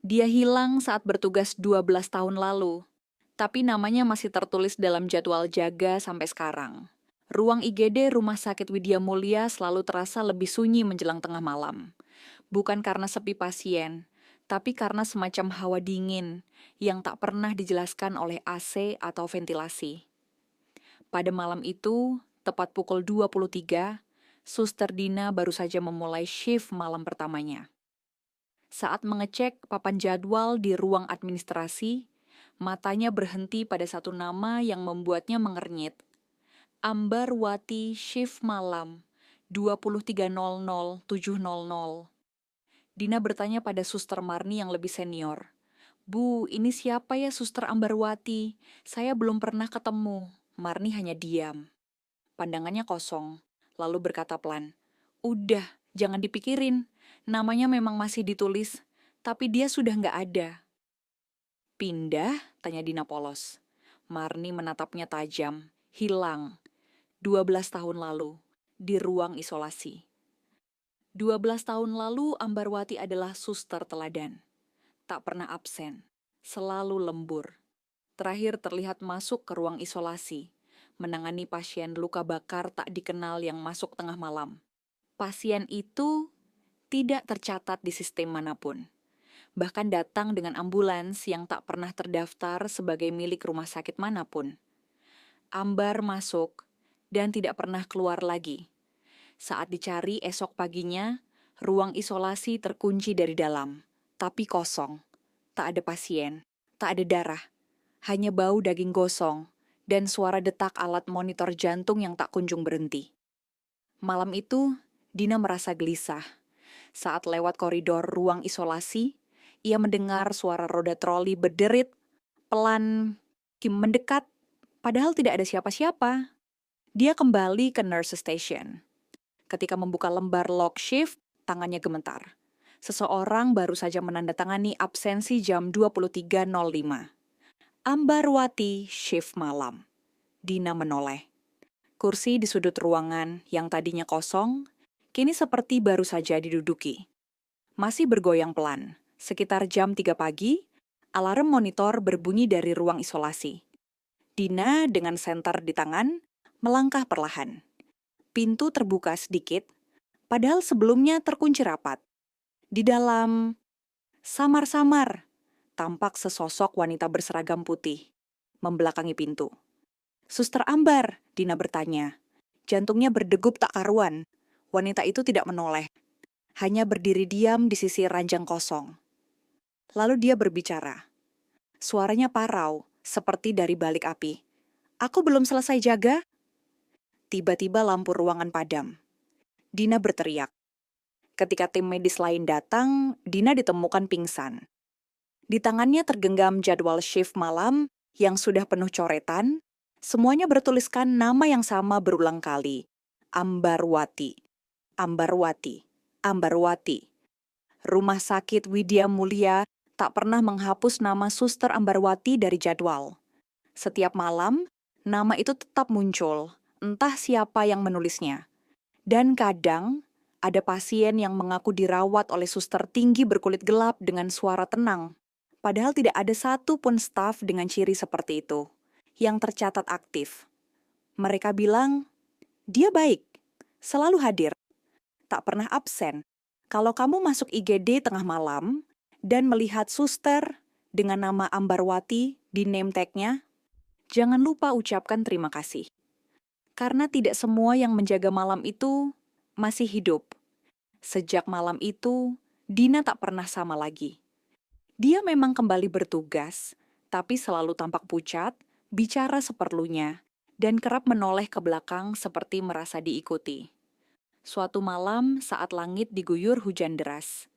Dia hilang saat bertugas 12 tahun lalu, tapi namanya masih tertulis dalam jadwal jaga sampai sekarang. Ruang IGD Rumah Sakit Widya Mulia selalu terasa lebih sunyi menjelang tengah malam. Bukan karena sepi pasien, tapi karena semacam hawa dingin yang tak pernah dijelaskan oleh AC atau ventilasi. Pada malam itu, tepat pukul 23, Suster Dina baru saja memulai shift malam pertamanya. Saat mengecek papan jadwal di ruang administrasi, matanya berhenti pada satu nama yang membuatnya mengernyit. Ambarwati shift malam 23.00-7.00. Dina bertanya pada Suster Marni yang lebih senior. Bu, ini siapa ya Suster Ambarwati? Saya belum pernah ketemu. Marni hanya diam. Pandangannya kosong, lalu berkata pelan. Udah, jangan dipikirin. Namanya memang masih ditulis, tapi dia sudah nggak ada. Pindah? Tanya Dina polos. Marni menatapnya tajam. Hilang. 12 tahun lalu. Di ruang isolasi. 12 tahun lalu Ambarwati adalah suster teladan. Tak pernah absen. Selalu lembur. Terakhir terlihat masuk ke ruang isolasi. Menangani pasien luka bakar tak dikenal yang masuk tengah malam. Pasien itu tidak tercatat di sistem manapun. Bahkan datang dengan ambulans yang tak pernah terdaftar sebagai milik rumah sakit manapun. Ambar masuk dan tidak pernah keluar lagi. Saat dicari esok paginya, ruang isolasi terkunci dari dalam, tapi kosong. Tak ada pasien, tak ada darah, hanya bau daging gosong dan suara detak alat monitor jantung yang tak kunjung berhenti. Malam itu, Dina merasa gelisah. Saat lewat koridor ruang isolasi, ia mendengar suara roda troli berderit, pelan, mendekat, padahal tidak ada siapa-siapa. Dia kembali ke nurse station. Ketika membuka lembar log shift, tangannya gemetar. Seseorang baru saja menandatangani absensi jam 23.05. Ambarwati shift malam. Dina menoleh. Kursi di sudut ruangan yang tadinya kosong, kini seperti baru saja diduduki. Masih bergoyang pelan. Sekitar jam 3 pagi, alarm monitor berbunyi dari ruang isolasi. Dina dengan senter di tangan, melangkah perlahan. Pintu terbuka sedikit, padahal sebelumnya terkunci rapat. Di dalam, samar-samar, tampak sesosok wanita berseragam putih, membelakangi pintu. Suster Ambar, Dina bertanya. Jantungnya berdegup tak karuan. Wanita itu tidak menoleh, hanya berdiri diam di sisi ranjang kosong. Lalu dia berbicara. Suaranya parau, seperti dari balik api. Aku belum selesai jaga. Tiba-tiba lampu ruangan padam. Dina berteriak. Ketika tim medis lain datang, Dina ditemukan pingsan. Di tangannya tergenggam jadwal shift malam yang sudah penuh coretan. Semuanya bertuliskan nama yang sama berulang kali. Ambarwati, Ambarwati, Ambarwati. Rumah Sakit Widya Mulia tak pernah menghapus nama Suster Ambarwati dari jadwal. Setiap malam, nama itu tetap muncul, entah siapa yang menulisnya. Dan kadang, ada pasien yang mengaku dirawat oleh suster tinggi berkulit gelap dengan suara tenang. Padahal tidak ada satu pun staf dengan ciri seperti itu, yang tercatat aktif. Mereka bilang, dia baik, selalu hadir, tak pernah absen. Kalau kamu masuk IGD tengah malam dan melihat suster dengan nama Ambarwati di name tag-nya, jangan lupa ucapkan terima kasih. Karena tidak semua yang menjaga malam itu masih hidup. Sejak malam itu, Dina tak pernah sama lagi. Dia memang kembali bertugas, tapi selalu tampak pucat, bicara seperlunya, dan kerap menoleh ke belakang seperti merasa diikuti. Suatu malam saat langit diguyur hujan deras,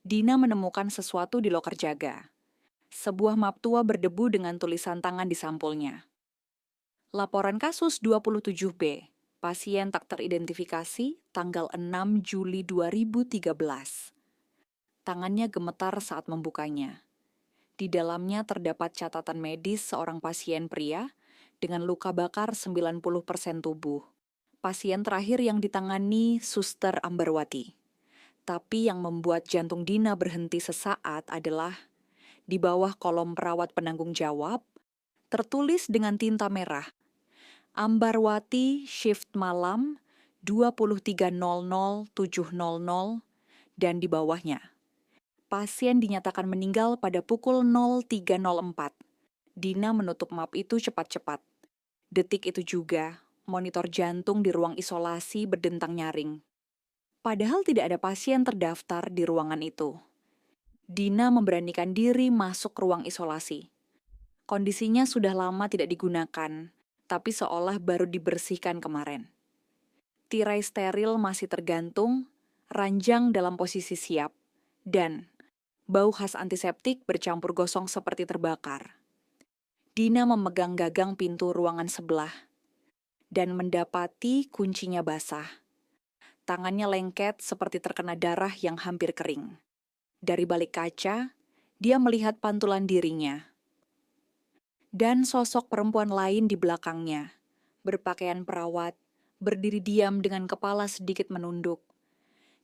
Dina menemukan sesuatu di loker jaga. Sebuah map tua berdebu dengan tulisan tangan di sampulnya. Laporan kasus 27B, pasien tak teridentifikasi, tanggal 6 Juli 2013. Tangannya gemetar saat membukanya. Di dalamnya terdapat catatan medis seorang pasien pria dengan luka bakar 90% tubuh. Pasien terakhir yang ditangani Suster Ambarwati. Tapi yang membuat jantung Dina berhenti sesaat adalah Di bawah kolom perawat penanggung jawab, tertulis dengan tinta merah, Ambarwati shift malam 23.00-7.00, dan di bawahnya, pasien dinyatakan meninggal pada pukul 03.04. Dina menutup map itu cepat-cepat. Detik itu juga, monitor jantung di ruang isolasi berdentang nyaring. Padahal tidak ada pasien terdaftar di ruangan itu. Dina memberanikan diri masuk ruang isolasi. Kondisinya sudah lama tidak digunakan, tapi seolah baru dibersihkan kemarin. Tirai steril masih tergantung, ranjang dalam posisi siap, dan bau khas antiseptik bercampur gosong seperti terbakar. Dina memegang gagang pintu ruangan sebelah dan mendapati kuncinya basah. Tangannya lengket seperti terkena darah yang hampir kering. Dari balik kaca, dia melihat pantulan dirinya. Dan sosok perempuan lain di belakangnya, berpakaian perawat, berdiri diam dengan kepala sedikit menunduk.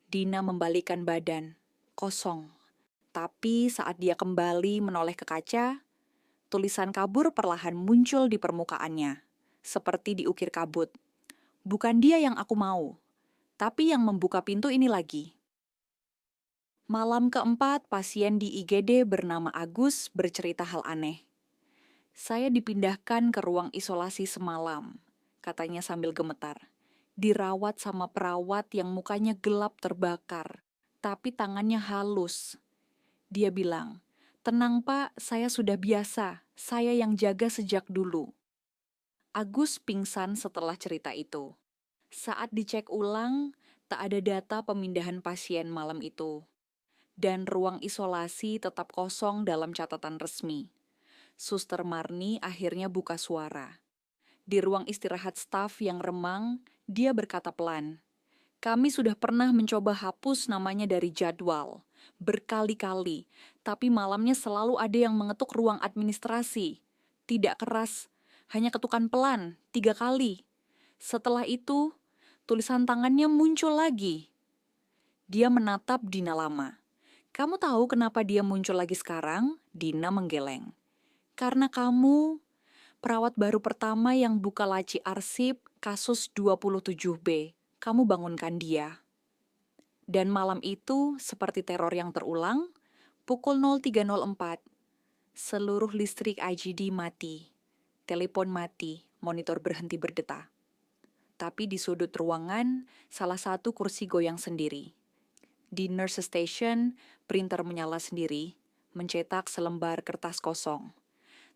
Dina membalikkan badan, kosong. Tapi saat dia kembali menoleh ke kaca, tulisan kabur perlahan muncul di permukaannya, seperti diukir kabut. Bukan dia yang aku mau, tapi yang membuka pintu ini lagi. Malam keempat, pasien di IGD bernama Agus bercerita hal aneh. Saya dipindahkan ke ruang isolasi semalam, katanya sambil gemetar. Dirawat sama perawat yang mukanya gelap terbakar, tapi tangannya halus. Dia bilang, "Tenang Pak, saya sudah biasa. Saya yang jaga sejak dulu." Agus pingsan setelah cerita itu. Saat dicek ulang, tak ada data pemindahan pasien malam itu. Dan ruang isolasi tetap kosong dalam catatan resmi. Suster Marni akhirnya buka suara. Di ruang istirahat staf yang remang, dia berkata pelan, "Kami sudah pernah mencoba hapus namanya dari jadwal, berkali-kali, tapi malamnya selalu ada yang mengetuk ruang administrasi. Tidak keras, hanya ketukan pelan, 3 kali. Setelah itu, tulisan tangannya muncul lagi." Dia menatap Dina lama. "Kamu tahu kenapa dia muncul lagi sekarang?" Dina menggeleng. "Karena kamu perawat baru pertama yang buka laci arsip kasus 27B. Kamu bangunkan dia." Dan malam itu, seperti teror yang terulang, pukul 03.04, seluruh listrik IGD mati. Telepon mati, monitor berhenti berdetak. Tapi di sudut ruangan, salah satu kursi goyang sendiri. Di nurse station, printer menyala sendiri, mencetak selembar kertas kosong.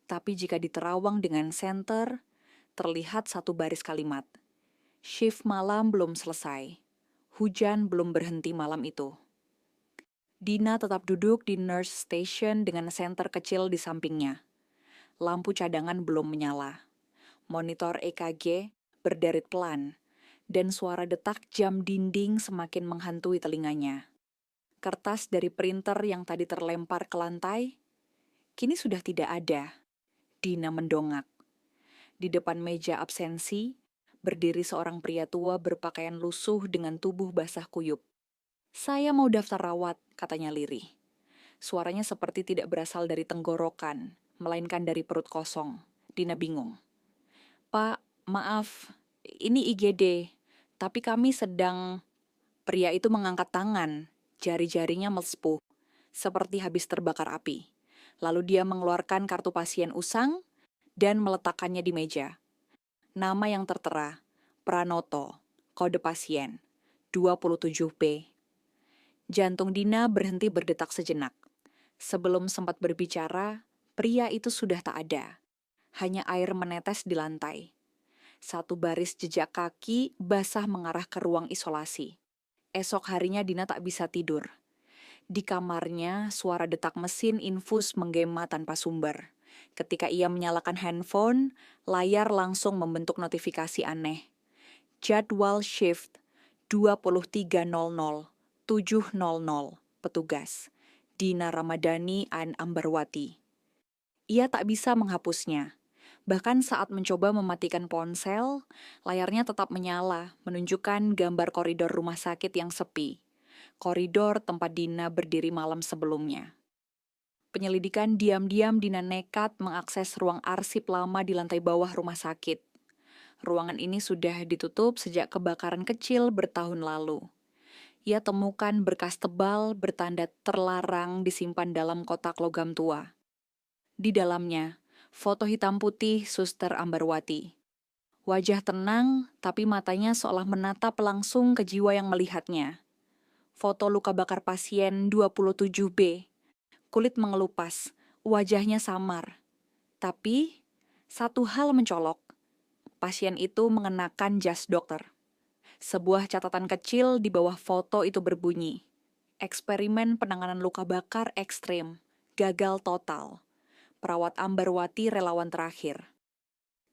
Tapi jika diterawang dengan senter, terlihat satu baris kalimat. Shift malam belum selesai. Hujan belum berhenti malam itu. Dina tetap duduk di nurse station dengan senter kecil di sampingnya. Lampu cadangan belum menyala. Monitor EKG berderit pelan, dan suara detak jam dinding semakin menghantui telinganya. Kertas dari printer yang tadi terlempar ke lantai, kini sudah tidak ada. Dina mendongak. Di depan meja absensi, berdiri seorang pria tua berpakaian lusuh dengan tubuh basah kuyup. "Saya mau daftar rawat," katanya lirih. Suaranya seperti tidak berasal dari tenggorokan, melainkan dari perut kosong. Dina bingung. "Pak, maaf, ini IGD, tapi kami sedang..." Pria itu mengangkat tangan, jari-jarinya melspuh, seperti habis terbakar api. Lalu dia mengeluarkan kartu pasien usang dan meletakkannya di meja. Nama yang tertera, Pranoto, kode pasien, 27B. Jantung Dina berhenti berdetak sejenak. Sebelum sempat berbicara, pria itu sudah tak ada. Hanya air menetes di lantai. Satu baris jejak kaki basah mengarah ke ruang isolasi. Esok harinya Dina tak bisa tidur. Di kamarnya, suara detak mesin infus menggema tanpa sumber. Ketika ia menyalakan handphone, layar langsung membentuk notifikasi aneh. Jadwal shift 23.00, 7.00, petugas. Dina Ramadhani An Ambarwati. Ia tak bisa menghapusnya. Bahkan saat mencoba mematikan ponsel, layarnya tetap menyala, menunjukkan gambar koridor rumah sakit yang sepi. Koridor tempat Dina berdiri malam sebelumnya. Penyelidikan diam-diam Dina nekat mengakses ruang arsip lama di lantai bawah rumah sakit. Ruangan ini sudah ditutup sejak kebakaran kecil bertahun lalu. Ia temukan berkas tebal bertanda terlarang disimpan dalam kotak logam tua. Di dalamnya, foto hitam putih Suster Ambarwati. Wajah tenang, tapi matanya seolah menatap langsung ke jiwa yang melihatnya. Foto luka bakar pasien 27B. Kulit mengelupas, wajahnya samar. Tapi, satu hal mencolok. Pasien itu mengenakan jas dokter. Sebuah catatan kecil di bawah foto itu berbunyi, eksperimen penanganan luka bakar ekstrim, gagal total. Perawat Ambarwati relawan terakhir.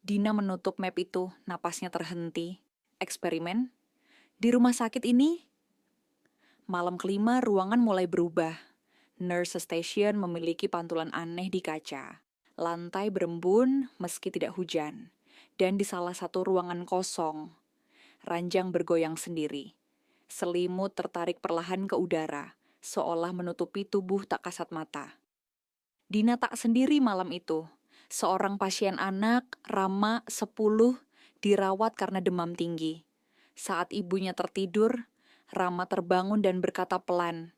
Dina menutup map itu, napasnya terhenti. Eksperimen? Di rumah sakit ini? Malam kelima, ruangan mulai berubah. Nurse station memiliki pantulan aneh di kaca. Lantai berembun meski tidak hujan. Dan di salah satu ruangan kosong, ranjang bergoyang sendiri. Selimut tertarik perlahan ke udara, seolah menutupi tubuh tak kasat mata. Dina tak sendiri malam itu. Seorang pasien anak, Rama, 10, dirawat karena demam tinggi. Saat ibunya tertidur, Rama terbangun dan berkata pelan,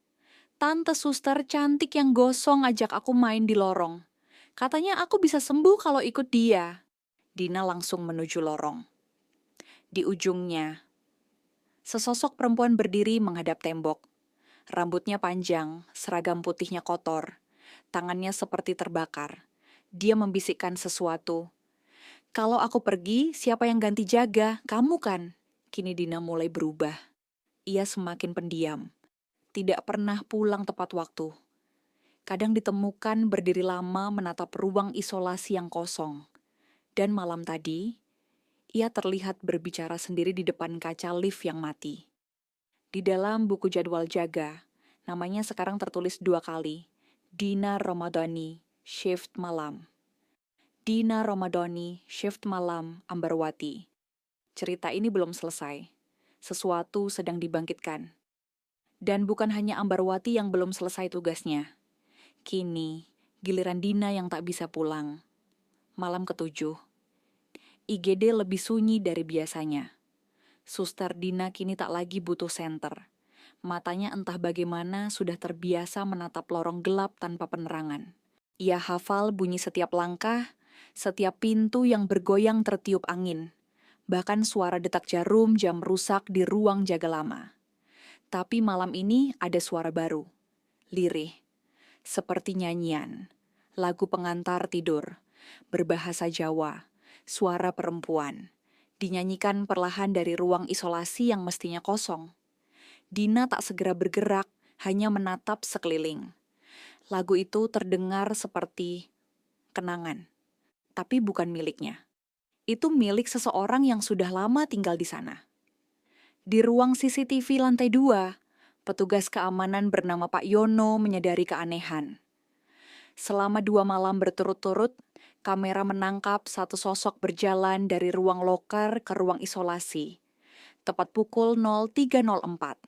"Tante suster cantik yang gosong ajak aku main di lorong. Katanya aku bisa sembuh kalau ikut dia." Dina langsung menuju lorong. Di ujungnya, sesosok perempuan berdiri menghadap tembok. Rambutnya panjang, seragam putihnya kotor. Tangannya seperti terbakar. Dia membisikkan sesuatu. "Kalau aku pergi, siapa yang ganti jaga? Kamu kan?" Kini Dina mulai berubah. Ia semakin pendiam. Tidak pernah pulang tepat waktu. Kadang ditemukan berdiri lama menatap ruang isolasi yang kosong. Dan malam tadi, ia terlihat berbicara sendiri di depan kaca lift yang mati. Di dalam buku jadwal jaga, namanya sekarang tertulis 2 kali. Dina Ramadhani, shift malam. Dina Ramadhani, shift malam, Ambarwati. Cerita ini belum selesai. Sesuatu sedang dibangkitkan. Dan bukan hanya Ambarwati yang belum selesai tugasnya. Kini, giliran Dina yang tak bisa pulang. Malam ketujuh. IGD lebih sunyi dari biasanya. Suster Dina kini tak lagi butuh senter. Matanya entah bagaimana sudah terbiasa menatap lorong gelap tanpa penerangan. Ia hafal bunyi setiap langkah, setiap pintu yang bergoyang tertiup angin. Bahkan suara detak jarum jam rusak di ruang jaga lama. Tapi malam ini ada suara baru. Lirih. Seperti nyanyian. Lagu pengantar tidur. Berbahasa Jawa. Suara perempuan. Dinyanyikan perlahan dari ruang isolasi yang mestinya kosong. Dina tak segera bergerak, hanya menatap sekeliling. Lagu itu terdengar seperti kenangan, tapi bukan miliknya. Itu milik seseorang yang sudah lama tinggal di sana. Di ruang CCTV lantai 2, petugas keamanan bernama Pak Yono menyadari keanehan. Selama 2 malam berturut-turut, kamera menangkap satu sosok berjalan dari ruang loker ke ruang isolasi, tepat pukul 03.04.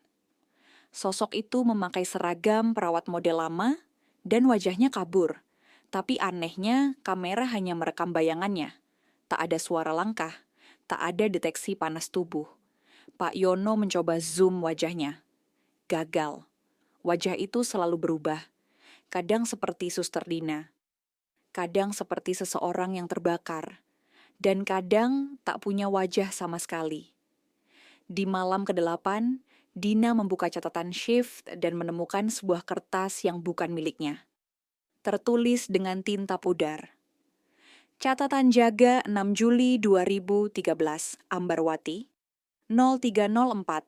Sosok itu memakai seragam perawat model lama dan wajahnya kabur. Tapi anehnya, kamera hanya merekam bayangannya. Tak ada suara langkah, tak ada deteksi panas tubuh. Pak Yono mencoba zoom wajahnya. Gagal. Wajah itu selalu berubah. Kadang seperti Suster Dina. Kadang seperti seseorang yang terbakar. Dan kadang tak punya wajah sama sekali. Di malam ke-8, Dina membuka catatan shift dan menemukan sebuah kertas yang bukan miliknya. Tertulis dengan tinta pudar. Catatan jaga 6 Juli 2013, Ambarwati, 0304.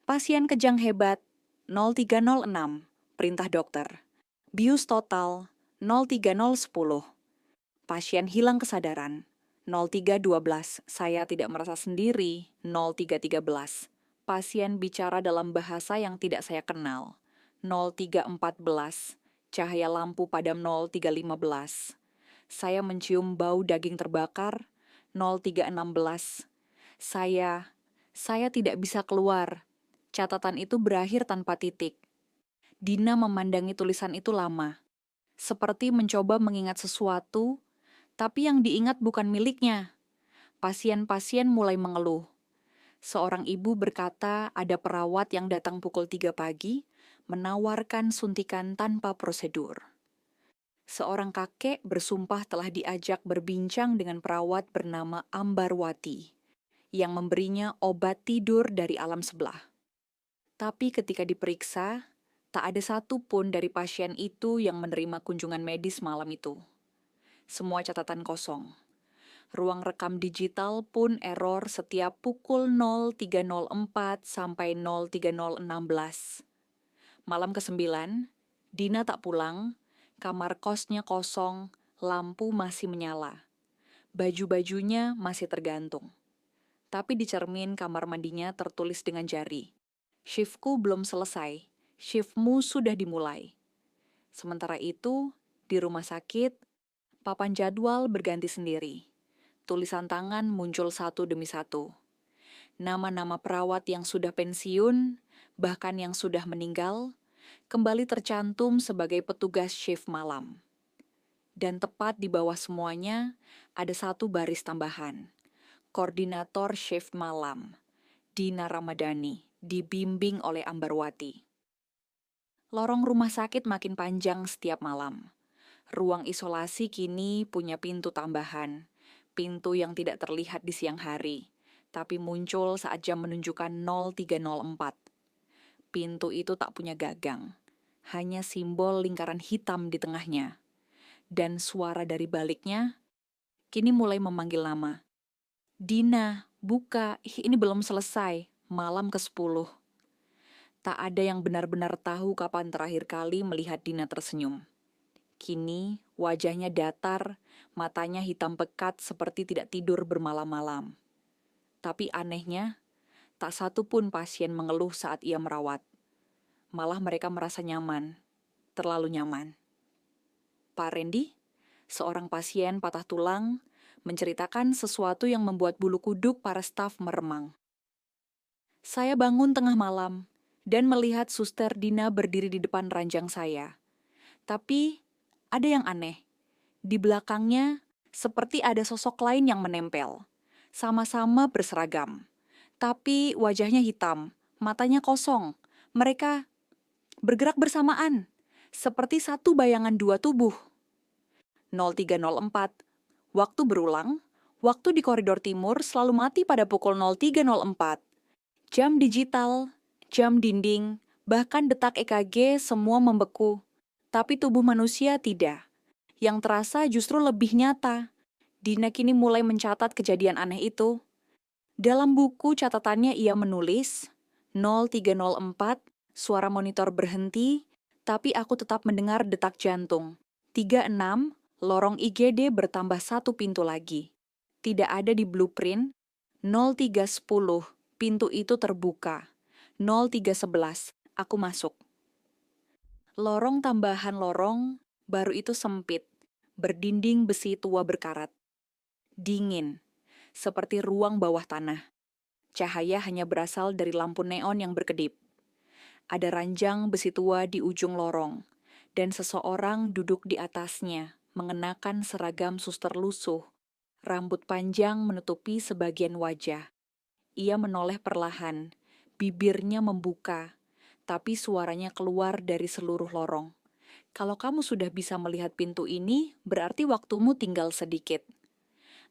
Pasien kejang hebat, 0306. Perintah dokter. Bius total, 03010. Pasien hilang kesadaran, 0312. Saya tidak merasa sendiri, 0313. Pasien bicara dalam bahasa yang tidak saya kenal, 0314. Cahaya lampu padam 0315. Saya mencium bau daging terbakar, 0316. Saya tidak bisa keluar. Catatan itu berakhir tanpa titik. Dina memandangi tulisan itu lama. seperti mencoba mengingat sesuatu, tapi yang diingat bukan miliknya. Pasien-pasien mulai mengeluh. Seorang ibu berkata ada perawat yang datang pukul 3 pagi, menawarkan suntikan tanpa prosedur. Seorang kakek bersumpah telah diajak berbincang dengan perawat bernama Ambarwati, yang memberinya obat tidur dari alam sebelah. Tapi ketika diperiksa, tak ada satupun dari pasien itu yang menerima kunjungan medis malam itu. Semua catatan kosong. Ruang rekam digital pun error setiap pukul 03.04 sampai 03.016. Malam ke-9, Dina tak pulang, kamar kosnya kosong, lampu masih menyala. Baju-bajunya masih tergantung. Tapi di cermin kamar mandinya tertulis dengan jari. Shiftku belum selesai, shiftmu sudah dimulai. Sementara itu, di rumah sakit, papan jadwal berganti sendiri. Tulisan tangan muncul satu demi satu. Nama-nama perawat yang sudah pensiun, bahkan yang sudah meninggal, kembali tercantum sebagai petugas shift malam. Dan tepat di bawah semuanya, ada satu baris tambahan. Koordinator shift malam, Dina Ramadhani, dibimbing oleh Ambarwati. Lorong rumah sakit makin panjang setiap malam. Ruang isolasi kini punya pintu tambahan. Pintu yang tidak terlihat di siang hari, tapi muncul saat jam menunjukkan 03.04. Pintu itu tak punya gagang, hanya simbol lingkaran hitam di tengahnya. Dan suara dari baliknya kini mulai memanggil nama. Dina, buka, ini belum selesai, malam ke-10. Tak ada yang benar-benar tahu kapan terakhir kali melihat Dina tersenyum. Kini, wajahnya datar, matanya hitam pekat seperti tidak tidur bermalam-malam. Tapi anehnya, tak satu pun pasien mengeluh saat ia merawat. Malah mereka merasa nyaman, terlalu nyaman. Pak Randy, seorang pasien patah tulang, menceritakan sesuatu yang membuat bulu kuduk para staf meremang. Saya bangun tengah malam dan melihat Suster Dina berdiri di depan ranjang saya. Tapi ada yang aneh. Di belakangnya seperti ada sosok lain yang menempel. Sama-sama berseragam. Tapi wajahnya hitam, matanya kosong. Mereka bergerak bersamaan, seperti satu bayangan dua tubuh. 03.04. Waktu berulang, waktu di koridor timur selalu mati pada pukul 03.04. Jam digital, jam dinding, bahkan detak EKG semua membeku. Tapi tubuh manusia tidak. Yang terasa justru lebih nyata. Dina kini mulai mencatat kejadian aneh itu. Dalam buku catatannya ia menulis, 03.04, suara monitor berhenti, tapi aku tetap mendengar detak jantung. 36, lorong IGD bertambah satu pintu lagi. Tidak ada di blueprint. 03.10, pintu itu terbuka. 03.11, aku masuk. Lorong tambahan lorong, baru itu sempit, berdinding besi tua berkarat. Dingin, seperti ruang bawah tanah. Cahaya hanya berasal dari lampu neon yang berkedip. Ada ranjang besi tua di ujung lorong, dan seseorang duduk di atasnya, mengenakan seragam suster lusuh. Rambut panjang menutupi sebagian wajah. Ia menoleh perlahan, bibirnya membuka, tapi suaranya keluar dari seluruh lorong. Kalau kamu sudah bisa melihat pintu ini, berarti waktumu tinggal sedikit.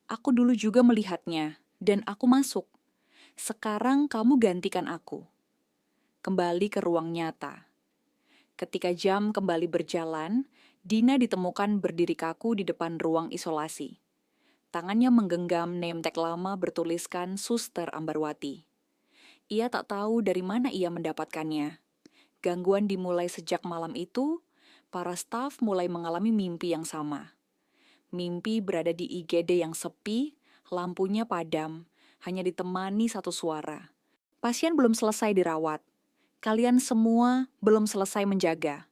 Aku dulu juga melihatnya, dan aku masuk. Sekarang kamu gantikan aku. Kembali ke ruang nyata. Ketika jam kembali berjalan, Dina ditemukan berdiri kaku di depan ruang isolasi. Tangannya menggenggam name tag lama bertuliskan Suster Ambarwati. Ia tak tahu dari mana ia mendapatkannya. Gangguan dimulai sejak malam itu, para staf mulai mengalami mimpi yang sama. Mimpi berada di IGD yang sepi, lampunya padam, hanya ditemani satu suara. Pasien belum selesai dirawat. Kalian semua belum selesai menjaga.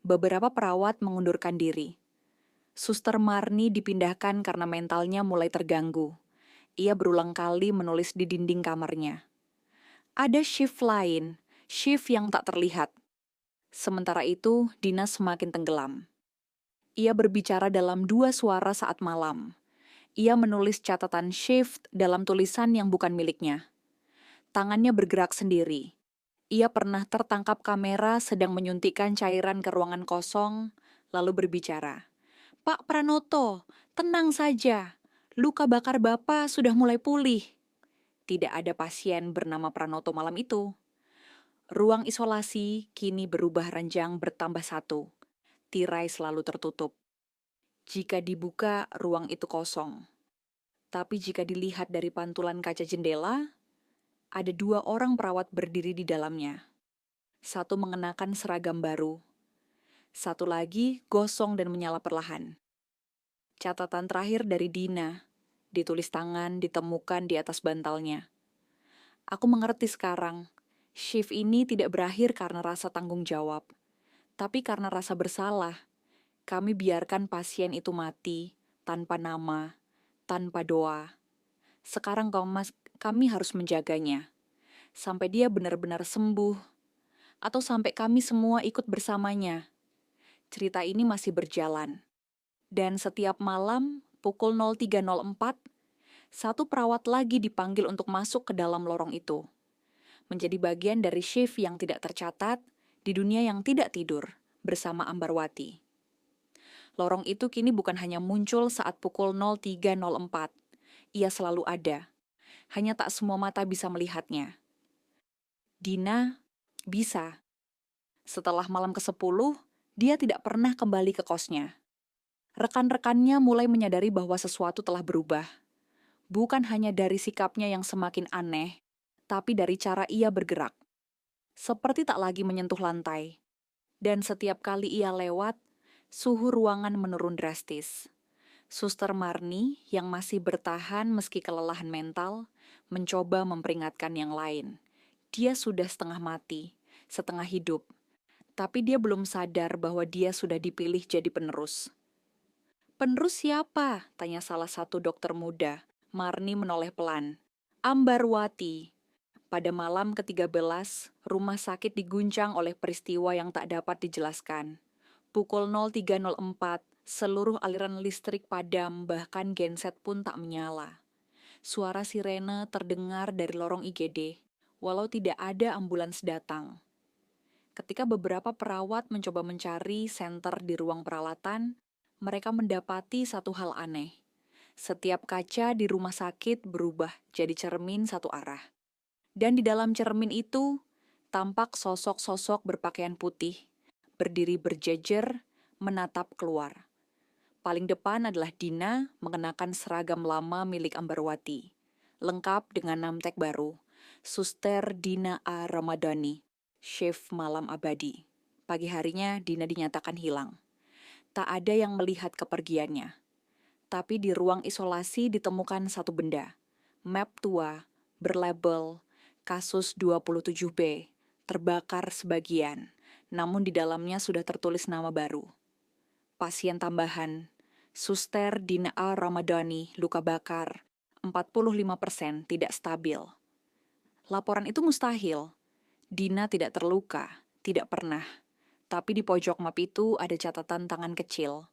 Beberapa perawat mengundurkan diri. Suster Marni dipindahkan karena mentalnya mulai terganggu. Ia berulang kali menulis di dinding kamarnya. Ada shift lain, shift yang tak terlihat. Sementara itu, Dina semakin tenggelam. Ia berbicara dalam dua suara saat malam. Ia menulis catatan shift dalam tulisan yang bukan miliknya. Tangannya bergerak sendiri. Ia pernah tertangkap kamera sedang menyuntikkan cairan ke ruangan kosong, lalu berbicara. Pak Pranoto, tenang saja. Luka bakar Bapak sudah mulai pulih. Tidak ada pasien bernama Pranoto malam itu. Ruang isolasi kini berubah ranjang bertambah satu. Tirai selalu tertutup. Jika dibuka, ruang itu kosong. Tapi jika dilihat dari pantulan kaca jendela, ada dua orang perawat berdiri di dalamnya. Satu mengenakan seragam baru. Satu lagi gosong dan menyala perlahan. Catatan terakhir dari Dina, ditulis tangan ditemukan di atas bantalnya. Aku mengerti sekarang, shift ini tidak berakhir karena rasa tanggung jawab, tapi karena rasa bersalah. Kami biarkan pasien itu mati, tanpa nama, tanpa doa. Sekarang kami harus menjaganya, sampai dia benar-benar sembuh, atau sampai kami semua ikut bersamanya. Cerita ini masih berjalan. Dan setiap malam, pukul 03.04, satu perawat lagi dipanggil untuk masuk ke dalam lorong itu. Menjadi bagian dari shift yang tidak tercatat, di dunia yang tidak tidur, bersama Ambarwati. Lorong itu kini bukan hanya muncul saat pukul 03.04. Ia selalu ada. Hanya tak semua mata bisa melihatnya. Dina bisa. Setelah malam ke-10, dia tidak pernah kembali ke kosnya. Rekan-rekannya mulai menyadari bahwa sesuatu telah berubah. Bukan hanya dari sikapnya yang semakin aneh, tapi dari cara ia bergerak. Seperti tak lagi menyentuh lantai. Dan setiap kali ia lewat, suhu ruangan menurun drastis. Suster Marni yang masih bertahan meski kelelahan mental, mencoba memperingatkan yang lain. Dia sudah setengah mati, setengah hidup. Tapi dia belum sadar bahwa dia sudah dipilih jadi penerus. Penerus siapa? Tanya salah satu dokter muda. Marni menoleh pelan. Ambarwati. Pada malam ke-13, rumah sakit diguncang oleh peristiwa yang tak dapat dijelaskan. Pukul 03.04, seluruh aliran listrik padam, bahkan genset pun tak menyala. Suara sirene terdengar dari lorong IGD, walau tidak ada ambulans datang. Ketika beberapa perawat mencoba mencari senter di ruang perawatan, mereka mendapati satu hal aneh. Setiap kaca di rumah sakit berubah jadi cermin satu arah. Dan di dalam cermin itu, tampak sosok-sosok berpakaian putih, berdiri berjejer, menatap keluar. Paling depan adalah Dina mengenakan seragam lama milik Ambarwati, lengkap dengan namtek baru, Suster Dina A. Ramadhani, shift malam abadi. Pagi harinya Dina dinyatakan hilang. Tak ada yang melihat kepergiannya. Tapi di ruang isolasi ditemukan satu benda, map tua, berlabel kasus 27B, terbakar sebagian, namun di dalamnya sudah tertulis nama baru. Pasien tambahan, Suster Dina A. Ramadhani, luka bakar, 45% tidak stabil. Laporan itu mustahil. Dina tidak terluka, tidak pernah. Tapi di pojok map itu ada catatan tangan kecil.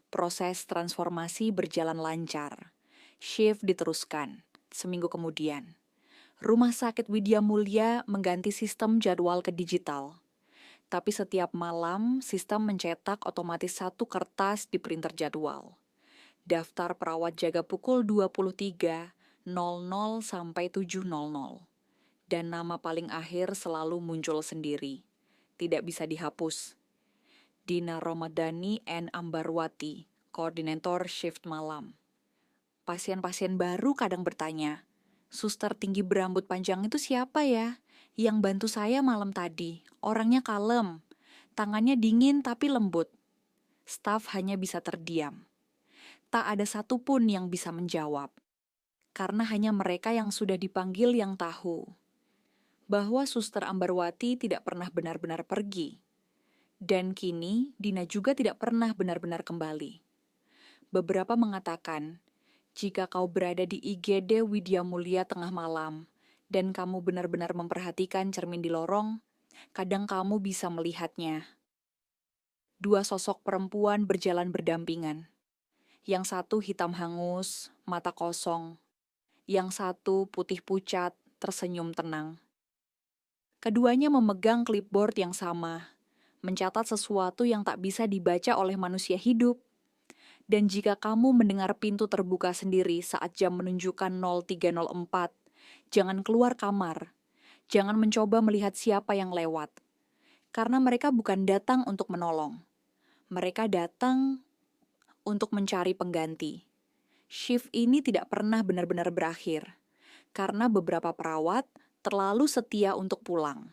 Proses transformasi berjalan lancar. Shift diteruskan. Seminggu kemudian, Rumah Sakit Widya Mulia mengganti sistem jadwal ke digital. Tapi setiap malam, sistem mencetak otomatis satu kertas di printer jadwal. Daftar perawat jaga pukul 23.00 sampai 7.00. Dan nama paling akhir selalu muncul sendiri. Tidak bisa dihapus. Dina Ramadhani N. Ambarwati, koordinator shift malam. Pasien-pasien baru kadang bertanya, Suster tinggi berambut panjang itu siapa ya? Yang bantu saya malam tadi, orangnya kalem, tangannya dingin tapi lembut. Staf hanya bisa terdiam. Tak ada satupun yang bisa menjawab. Karena hanya mereka yang sudah dipanggil yang tahu. Bahwa Suster Ambarwati tidak pernah benar-benar pergi. Dan kini, Dina juga tidak pernah benar-benar kembali. Beberapa mengatakan, jika kau berada di IGD Widya Mulia tengah malam, dan kamu benar-benar memperhatikan cermin di lorong, kadang kamu bisa melihatnya. Dua sosok perempuan berjalan berdampingan. Yang satu hitam hangus, mata kosong. Yang satu putih pucat, tersenyum tenang. Keduanya memegang clipboard yang sama, mencatat sesuatu yang tak bisa dibaca oleh manusia hidup. Dan jika kamu mendengar pintu terbuka sendiri saat jam menunjukkan 03.04, jangan keluar kamar. Jangan mencoba melihat siapa yang lewat. Karena mereka bukan datang untuk menolong. Mereka datang untuk mencari pengganti. Shift ini tidak pernah benar-benar berakhir. Karena beberapa perawat terlalu setia untuk pulang.